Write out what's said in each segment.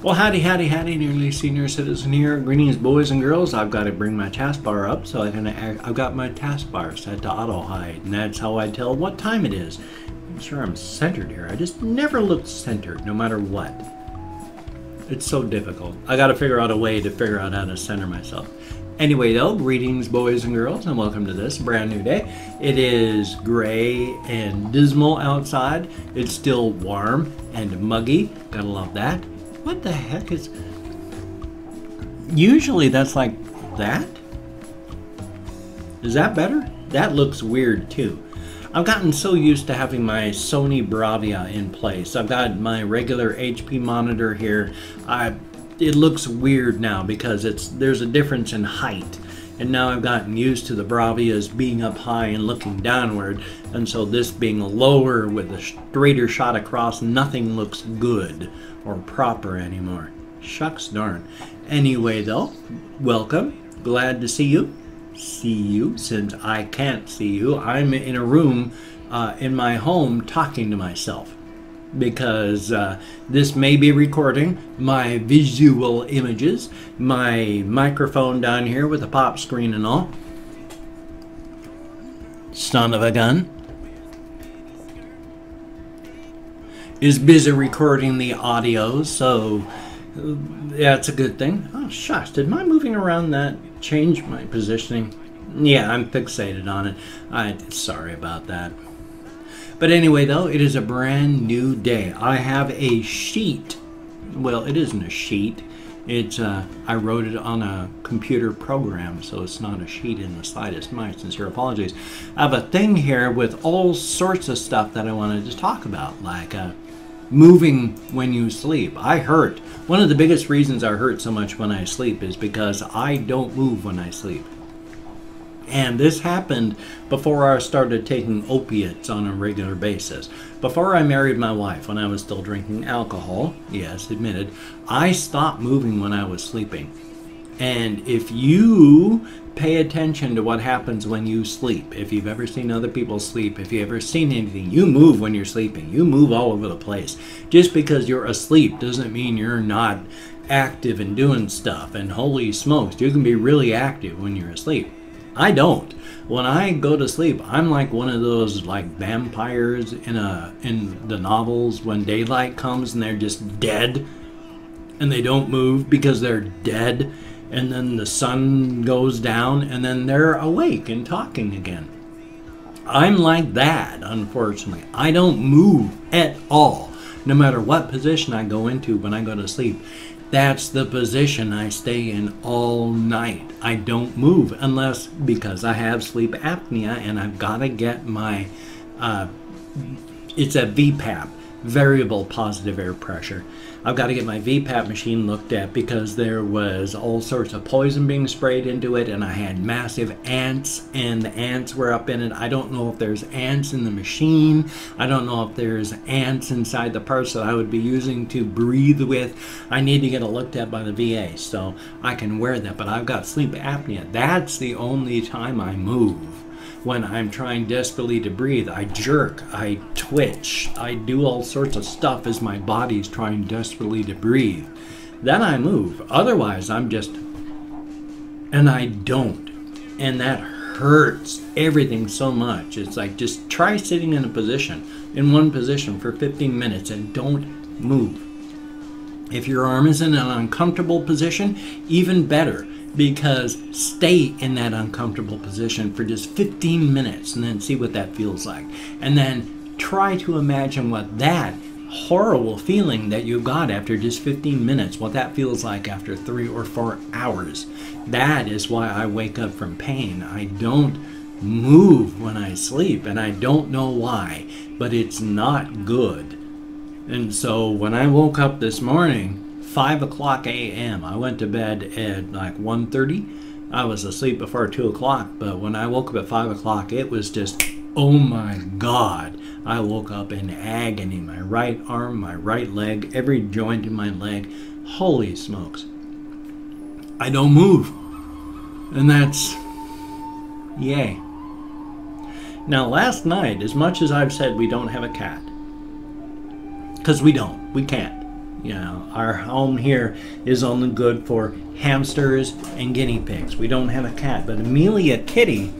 Well, howdy, howdy, howdy, nearly senior citizen here. Greetings, boys and girls. I've got to bring my taskbar up, so I've got my taskbar set to auto hide, and that's how I tell what time it is. I'm sure I'm centered here. I just never look centered, no matter what. It's so difficult. I got to figure out a way to figure out how to center myself. Anyway, though, greetings, boys and girls, and welcome to this brand new day. It is gray and dismal outside. It's still warm and muggy. Gotta love that. What the heck is... Usually that's like that? Is that better? That looks weird too. I've gotten so used to having my Sony Bravia in place. I've got my regular HP monitor here. It looks weird now because there's a difference in height. And now I've gotten used to the Bravias being up high and looking downward. And so this being lower with a straighter shot across, nothing looks good or proper anymore. Shucks darn. Anyway though, welcome. Glad to see you. See you, since I can't see you. I'm in a room in my home talking to myself. Because this may be recording my visual images, my microphone down here with a pop screen and all. Son of a gun is busy recording the audio, so yeah, it's a good thing. Oh shucks, did my moving around that change my positioning? Yeah, I'm fixated on it. I'm sorry about that. But anyway, though, it is a brand new day. I have a sheet. Well, it isn't a sheet. It's I wrote it on a computer program, so it's not a sheet in the slightest. My sincere apologies. I have a thing here with all sorts of stuff that I wanted to talk about, like moving when you sleep. I hurt. One of the biggest reasons I hurt so much when I sleep is because I don't move when I sleep. And this happened before I started taking opiates on a regular basis. Before I married my wife, when I was still drinking alcohol, yes, admitted, I stopped moving when I was sleeping. And if you pay attention to what happens when you sleep, if you've ever seen other people sleep, if you've ever seen anything, you move when you're sleeping. You move all over the place. Just because you're asleep doesn't mean you're not active and doing stuff. And holy smokes, you can be really active when you're asleep. I don't. When I go to sleep, I'm like one of those like vampires in the novels when daylight comes and they're just dead and they don't move because they're dead, and then the sun goes down and then they're awake and talking again. I'm like that, unfortunately. I don't move at all, no matter what position I go into when I go to sleep. That's the position I stay in all night. I don't move unless, because I have sleep apnea and I've got to get my, it's a VPAP, variable positive air pressure. I've got to get my VPAP machine looked at because there was all sorts of poison being sprayed into it, and I had massive ants, and the ants were up in it. I don't know if there's ants in the machine. I don't know if there's ants inside the parts that I would be using to breathe with. I need to get it looked at by the VA so I can wear that, but I've got sleep apnea. That's the only time I move. When I'm trying desperately to breathe, I jerk, I twitch, I do all sorts of stuff as my body's trying desperately to breathe. Then I move. Otherwise, I'm just, and I don't. And that hurts everything so much. It's like, just try sitting in one position for 15 minutes and don't move. If your arm is in an uncomfortable position, even better. Because stay in that uncomfortable position for just 15 minutes and then see what that feels like. And then try to imagine what that horrible feeling that you got after just 15 minutes, what that feels like after 3 or 4 hours. That is why I wake up from pain. I don't move when I sleep, and I don't know why, but it's not good. And so when I woke up this morning, 5 o'clock a.m. I went to bed at like 1:30. I was asleep before 2 o'clock, but when I woke up at 5 o'clock, it was just, oh my God. I woke up in agony. My right arm, my right leg, every joint in my leg. Holy smokes. I don't move. And that's, yay. Now last night, as much as I've said we don't have a cat, because we don't, we can't. You know, our home here is only good for hamsters and guinea pigs. We don't have a cat, but Amelia Kitty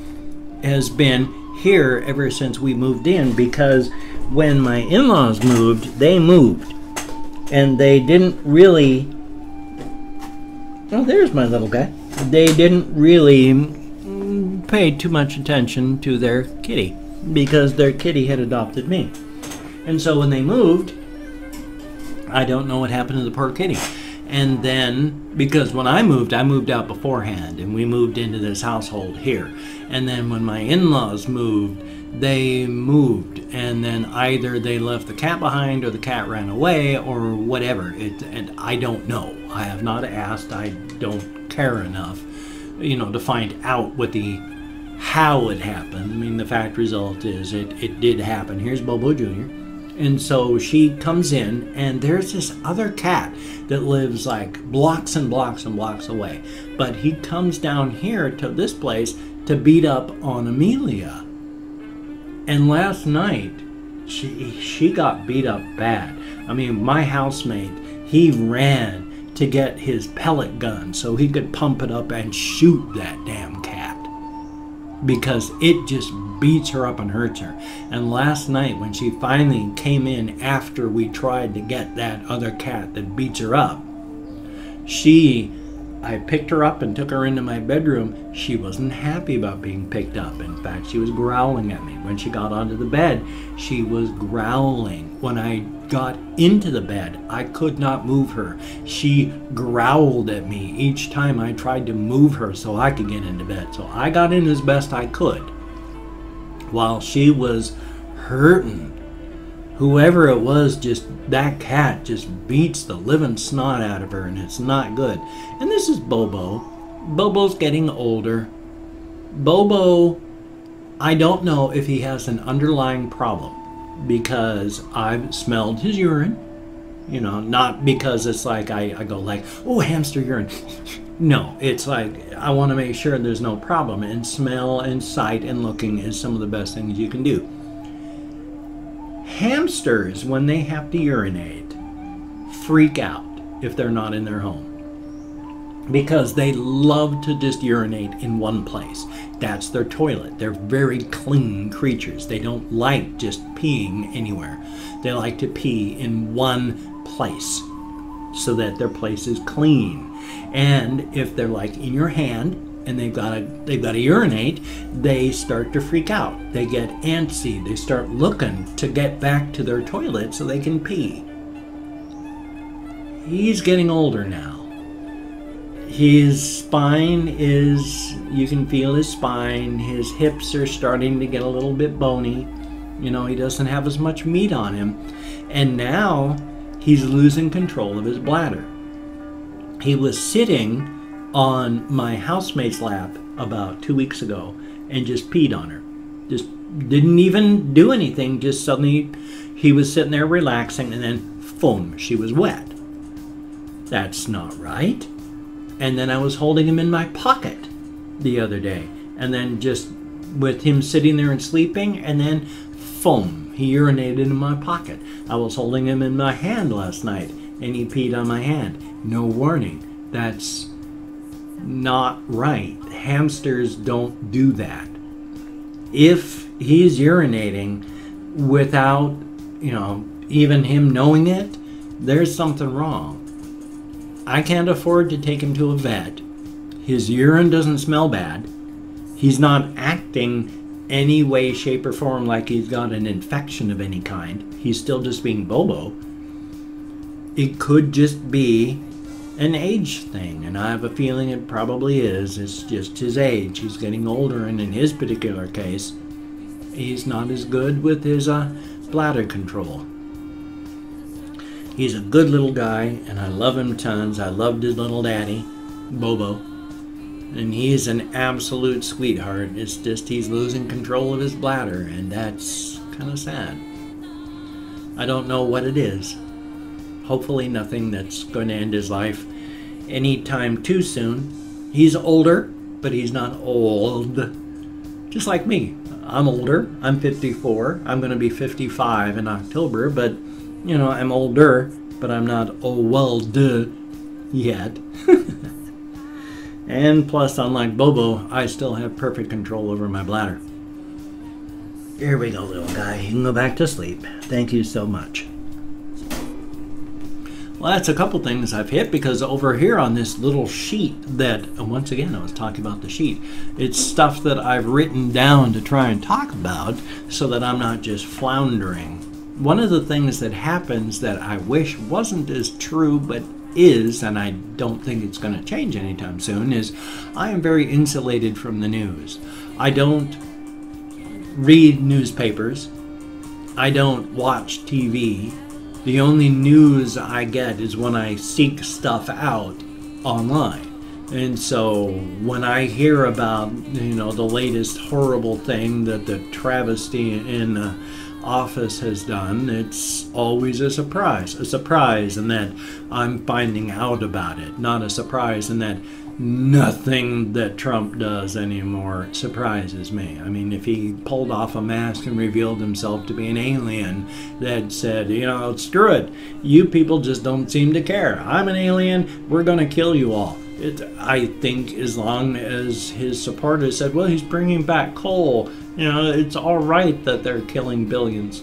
has been here ever since we moved in, because when my in-laws moved, they moved. And they didn't really... Oh, there's my little guy. They didn't really pay too much attention to their kitty, because their kitty had adopted me. And so when they moved, I don't know what happened to the poor kitty. And then, because when I moved out beforehand, and we moved into this household here. And then when my in-laws moved, they moved. And then either they left the cat behind, or the cat ran away, or whatever. And I don't know. I have not asked. I don't care enough, you know, to find out how it happened. I mean, the fact result is it did happen. Here's Bobo Jr. And so she comes in, and there's this other cat that lives like blocks and blocks and blocks away. But he comes down here to this place to beat up on Amelia. And last night, she got beat up bad. I mean, my housemate, he ran to get his pellet gun so he could pump it up and shoot that damn cat, because it just beats her up and hurts her. And last night, when she finally came in after we tried to get that other cat that beats her up, I picked her up and took her into my bedroom. She wasn't happy about being picked up. In fact, she was growling at me. When she got onto the bed, she was growling. When I got into the bed, I could not move her. She growled at me each time I tried to move her so I could get into bed. So I got in as best I could while she was hurting. Whoever it was, that cat just beats the living snot out of her, and it's not good. And this is Bobo. Bobo's getting older. Bobo, I don't know if he has an underlying problem, because I've smelled his urine. You know, not because it's like I go like, oh, hamster urine. No, it's like I want to make sure there's no problem. And smell and sight and looking is some of the best things you can do. Hamsters, when they have to urinate, freak out if they're not in their home, because they love to just urinate in one place. That's their toilet. They're very clean creatures. They don't like just peeing anywhere. They like to pee in one place so that their place is clean. And if they're like in your hand and they've got to urinate, they start to freak out. They get antsy. They start looking to get back to their toilet so they can pee. He's getting older now. His spine is, you can feel his spine. His hips are starting to get a little bit bony. You know, he doesn't have as much meat on him. And now he's losing control of his bladder. He was sitting on my housemate's lap about 2 weeks ago and just peed on her. Just didn't even do anything. Just suddenly he was sitting there relaxing, and then boom, she was wet. That's not right. And then I was holding him in my pocket the other day, and then just with him sitting there and sleeping, and then boom, he urinated in my pocket. I was holding him in my hand last night, and he peed on my hand. No warning. That's not right. Hamsters don't do that. If he's urinating without, you know, even him knowing it, there's something wrong. I can't afford to take him to a vet. His urine doesn't smell bad. He's not acting any way, shape, or form like he's got an infection of any kind. He's still just being Bobo. It could just be an age thing, and I have a feeling it probably is. It's just his age. He's getting older, and in his particular case, he's not as good with his bladder control. He's a good little guy, and I love him tons. I loved his little daddy, Bobo, and he's an absolute sweetheart. It's just he's losing control of his bladder, and that's kind of sad. I don't know what it is. Hopefully nothing that's going to end his life anytime too soon. He's older, but he's not old. Just like me. I'm older. I'm 54. I'm going to be 55 in October, but You know, I'm older, but I'm not old yet. And plus, unlike Bobo, I still have perfect control over my bladder. Here we go, little guy. You can go back to sleep. Thank you so much. Well, that's a couple things I've hit, because over here on this little sheet that, once again, I was talking about the sheet. It's stuff that I've written down to try and talk about so that I'm not just floundering. One of the things that happens that I wish wasn't as true, but is, and I don't think it's going to change anytime soon, is I am very insulated from the news. I don't read newspapers. I don't watch TV. The only news I get is when I seek stuff out online. And so when I hear about, you know, the latest horrible thing that the travesty in the office has done, it's always a surprise in that I'm finding out about it, not a surprise in that nothing that Trump does anymore surprises me. I mean, if he pulled off a mask and revealed himself to be an alien that said, you know, screw it, you people just don't seem to care, I'm an alien, we're gonna kill you all. I think as long as his supporters said, well, he's bringing back coal, you know, it's all right that they're killing billions.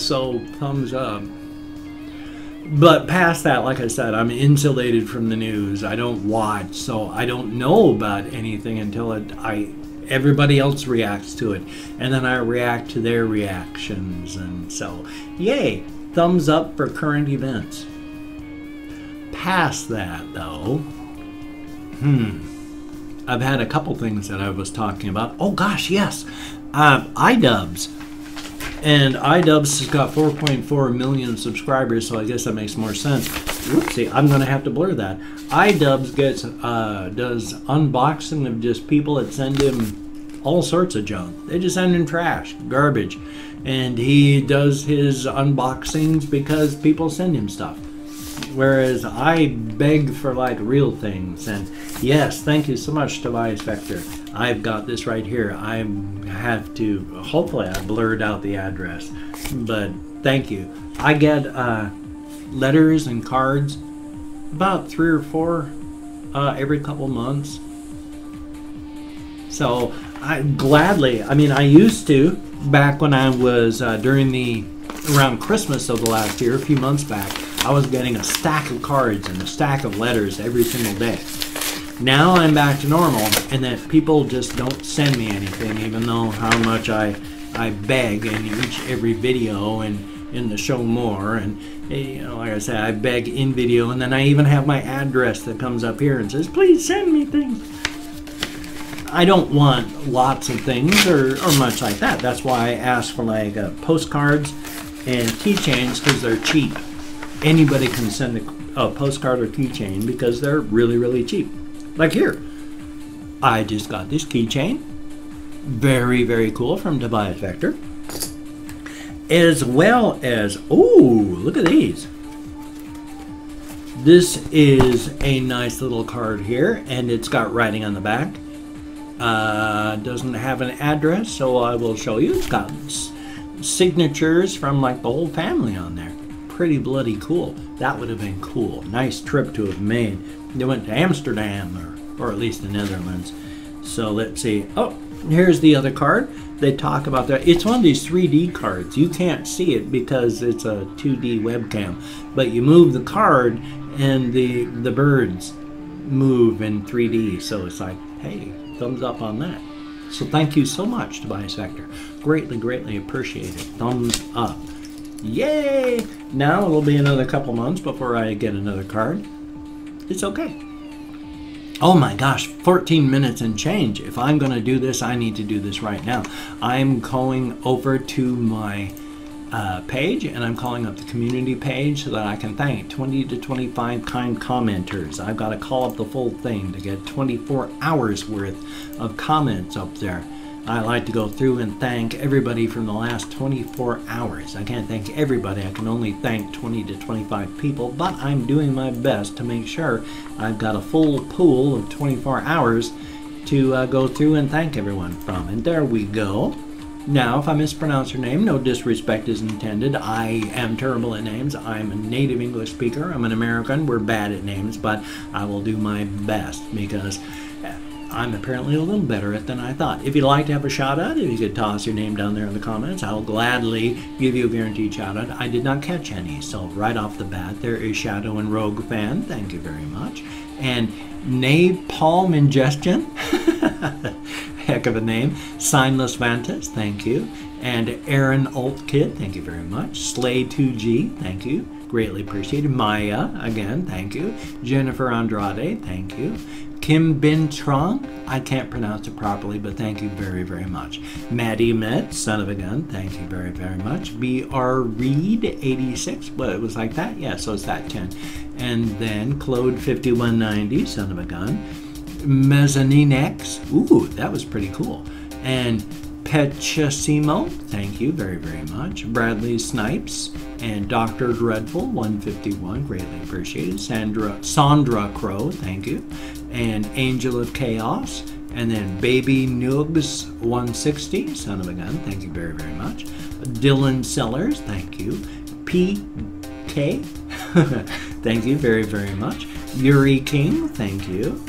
So, thumbs up. But past that, like I said, I'm insulated from the news. I don't watch, so I don't know about anything until everybody else reacts to it. And then I react to their reactions. And so, yay, thumbs up for current events. Past that, though, I've had a couple things that I was talking about. Oh gosh, yes, iDubbbz. And iDubbbz has got 4.4 million subscribers, so I guess that makes more sense. Whoopsie, I'm going to have to blur that. iDubbbz does unboxing of just people that send him all sorts of junk. They just send him trash, garbage. And he does his unboxings because people send him stuff. Whereas I beg for like real things. And yes, thank you so much, Tobias Vector. I've got this right here. I have to, hopefully I blurred out the address, but thank you. I get letters and cards about 3 or 4 every couple months. So I gladly, I mean, I used to back when I was around Christmas of the last year, a few months back, I was getting a stack of cards and a stack of letters every single day. Now I'm back to normal, and that people just don't send me anything, even though how much I beg in every video and in the show more. And you know, like I said, I beg in video, and then I even have my address that comes up here and says, please send me things. I don't want lots of things or much like that. That's why I ask for like postcards and keychains, because they're cheap. Anybody can send a postcard or keychain because they're really, really cheap. Like here, I just got this keychain. Very, very cool, from Tobias Vector. As well as, ooh, look at these. This is a nice little card here, and it's got writing on the back. Doesn't have an address, so I will show you. It's got signatures from like the whole family on there. Pretty bloody cool. That would have been cool. Nice trip to have made. They went to Amsterdam, or at least the Netherlands. So let's see. Oh, here's the other card. They talk about that. It's one of these 3D cards. You can't see it because it's a 2D webcam. But you move the card and the birds move in 3D. So it's like, hey, thumbs up on that. So thank you so much, Tobias Vector. Greatly, greatly appreciate it. Thumbs up. Yay! Now it'll be another couple months before I get another card. It's okay. Oh my gosh, 14 minutes and change. If I'm going to do this, I need to do this right now. I'm going over to my page, and I'm calling up the community page so that I can thank 20 to 25 kind commenters. I've got to call up the full thing to get 24 hours worth of comments up there. I like to go through and thank everybody from the last 24 hours. I can't thank everybody. I can only thank 20 to 25 people, but I'm doing my best to make sure I've got a full pool of 24 hours to go through and thank everyone from. And there we go. Now, if I mispronounce your name, no disrespect is intended. I am terrible at names. I'm a native English speaker. I'm an American. We're bad at names, but I will do my best because I'm apparently a little better at it than I thought. If you'd like to have a shout out, if you could toss your name down there in the comments, I will gladly give you a guaranteed shout out. I did not catch any, so right off the bat, there is Shadow and Rogue Fan. Thank you very much. And Napalm Ingestion. Heck of a name. Signless Vantas, thank you. And Aaron Altkid, thank you very much. Slay2G, thank you. Greatly appreciated. Maya, again, thank you. Jennifer Andrade, thank you. Kim Bin Trong, I can't pronounce it properly, but thank you very, very much. Maddie Met, son of a gun, thank you very, very much. B.R. Reed, 86, well, it was like that? Yeah, so it's that 10. And then Claude 5190, son of a gun. Mezzanine X, ooh, that was pretty cool. And Petchasimo, thank you very, very much. Bradley Snipes and Dr. Dreadful, 151, greatly appreciated. Sandra Crow, thank you. And Angel of Chaos. And then Baby Nugs, 160, son of a gun, thank you very, very much. Dylan Sellers, thank you. PK, thank you very, very much. Yuri King, thank you.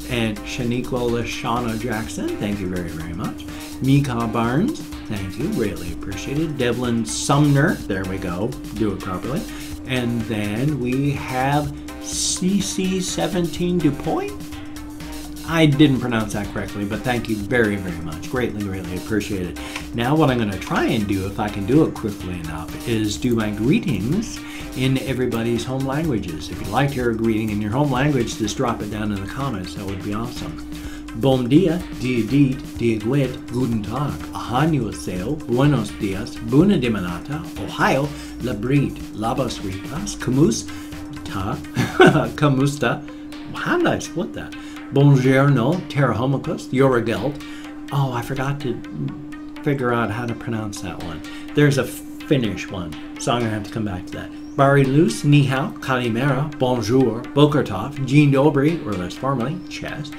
And Shaniqua Lashana Jackson, thank you very, very much. Mika Barnes, thank you, greatly appreciated. Devlin Sumner, there we go, do it properly. And then we have CC17 Dupoy. I didn't pronounce that correctly, but thank you very, very much. Greatly, greatly appreciated. Now what I'm going to try and do, if I can do it quickly enough, is do my greetings in everybody's home languages. If you'd like to hear a greeting in your home language, just drop it down in the comments. That would be awesome. Bom dia, dia dit, dia guet, guten tag, ahanyuseo, buenos dias, buna dimanata, ohio, labrit, labas ritas, kamusta, kamusta. How did I split that? Buongiorno, terahomicus, yoragelt. Oh, I forgot to figure out how to pronounce that one. There's a Finnish one, so I'm going to have to come back to that. Bari Luz, Ni Hao, Kalimera, Bonjour, Bokertov, Jean Dobry, or less formally, Chest,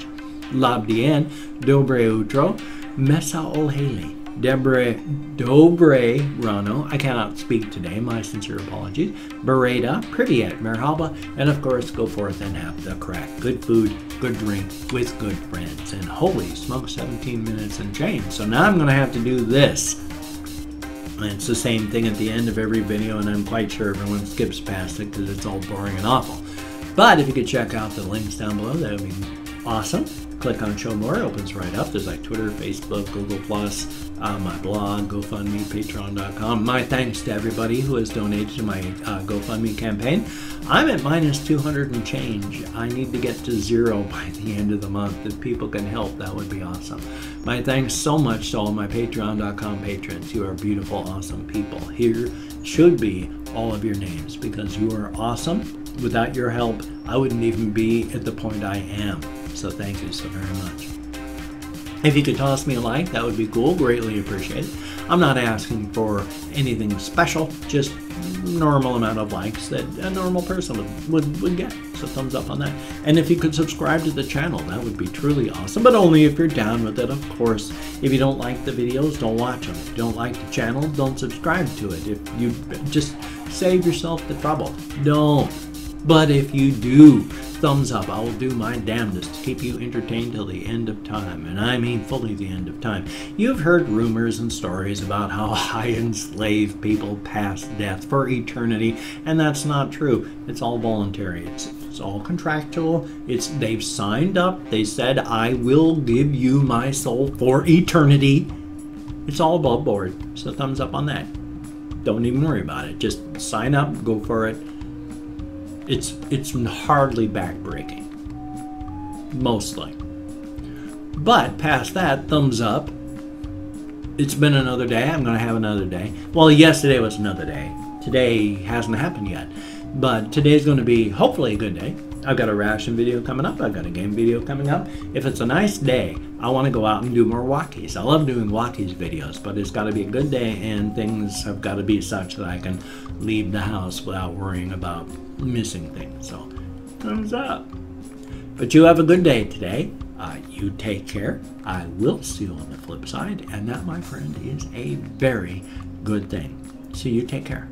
Labdien, Dobre Utro, Mesa Olhele, Dobre Rano, I cannot speak today, my sincere apologies, Bereda, Privyet, Merhaba, and of course, go forth and have the crack. Good food, good drink, with good friends. And holy smoke, 17 minutes and change. So now I'm going to have to do this. And it's the same thing at the end of every video, and I'm quite sure everyone skips past it because it's all boring and awful. But if you could check out the links down below, that would be awesome. Click on Show More, it opens right up. There's like Twitter, Facebook, Google+, my blog, GoFundMe, Patreon.com. My thanks to everybody who has donated to my GoFundMe campaign. I'm at minus 200 and change. I need to get to 0 by the end of the month. If people can help, that would be awesome. My thanks so much to all my Patreon.com patrons. You are beautiful, awesome people. Here should be all of your names because you are awesome. Without your help, I wouldn't even be at the point I am. So thank you so very much. If you could toss me a like, that would be cool. Greatly appreciated. I'm not asking for anything special, just normal amount of likes that a normal person would get. So thumbs up on that. And if you could subscribe to the channel, that would be truly awesome, but only if you're down with it, of course. If you don't like the videos, don't watch them. If you don't like the channel, don't subscribe to it. If you just save yourself the trouble, don't. But if you do, thumbs up. I will do my damnedest to keep you entertained till the end of time, and I mean fully the end of time. You've heard rumors and stories about how I enslave people past death for eternity, and that's not true. It's all voluntary. It's all contractual. They've signed up. They said, I will give you my soul for eternity. It's all above board, so thumbs up on that. Don't even worry about it. Just sign up, go for it. It's hardly backbreaking, mostly. But past that, thumbs up. It's been another day. I'm going to have another day. Well, yesterday was another day. Today hasn't happened yet. But today's going to be hopefully a good day. I've got a ration video coming up. I've got a game video coming up. If it's a nice day, I want to go out and do more walkies. I love doing walkies videos, but it's got to be a good day and things have got to be such that I can leave the house without worrying about missing things. So thumbs up. But you have a good day today. You take care. I will see you on the flip side, and that, my friend, is a very good thing. So you take care.